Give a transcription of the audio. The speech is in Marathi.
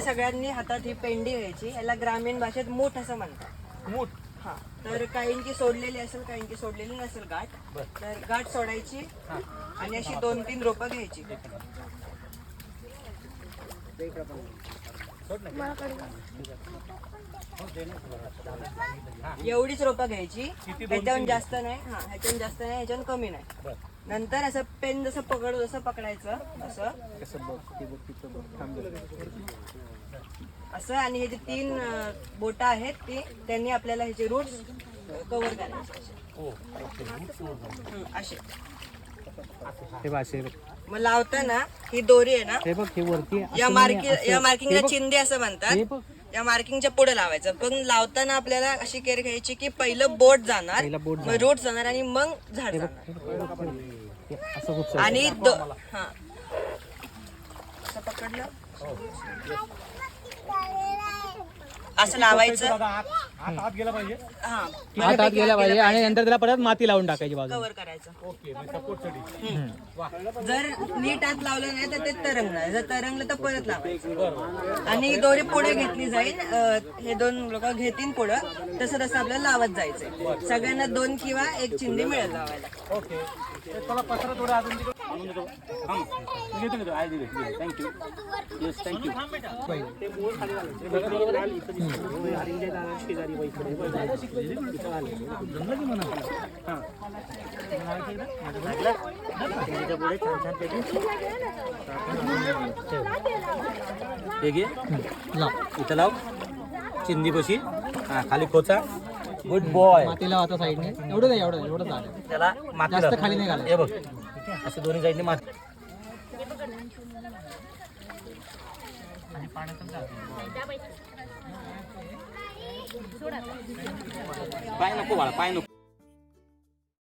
सगळ्यांनी हातात ही पेंडी घ्यायची. याला ग्रामीण भाषेत मूठ असं म्हणतात. मूठ. हा, तर काहींची सोडलेली असेल, काहींची सोडलेली नसेल गाठ. तर गाठ सोडायची आणि अशी 2-3 रोपं घ्यायची. एवढीच रोपं घ्यायची, ह्याच्याहून जास्त नाही. हा, ह्याच्याहून जास्त नाही, ह्याच्याहून कमी नाही. नंतर असं पेन जसं पकडू तसं पकडायचं असं आणि हे जे 3 बोटं आहेत ती त्यांनी आपल्याला ह्याचे रूट्स कव्हर करायचे असे. मग लावताना ही दोरी आहे ना, या मार्किंगला चिंदी असं म्हणतात. या मार्किंगच्या पुढे लावायचं. पण लावताना आपल्याला अशी केअर घ्यायची की पहिलं बोट जाणार, मग रूट जाणार आणि मग झाड जाणार. आणि हा असं पकडलं असं लावायचं. हात गेला पाहिजे. हा, हात गेला पाहिजे आणि नंतर त्याला परत माती लावून टाकायची बाजूला. कव्हर करायचं. ओके, सपोर्टसाठी. जर नीट हात लावलं नाही तर ते तरंगणार. जर तरंगलं तर परत लावायचं. आणि ही दोरी पुढे घेतली जाईल. हे 2 लोक घेतील पुढं. तसं तसं आपल्याला लावत जायचंय. सगळ्यांना 2 किंवा 1 चिंदी मिळेल लावायला. ओके, चला पसरा थोडा अजून थँक्यू. Yes, thank you. इथं लाव चिंदी पशी. हा, खाली खोचा. Good boy. माती लाव आता साईडने. एवढं नाही, एवढं झालं. त्याला माती जास्त लाव. खाली नाही घालायचं. हे बघ, असं दोन्ही साईडने माती. पाय नको बाळा, पाय नको.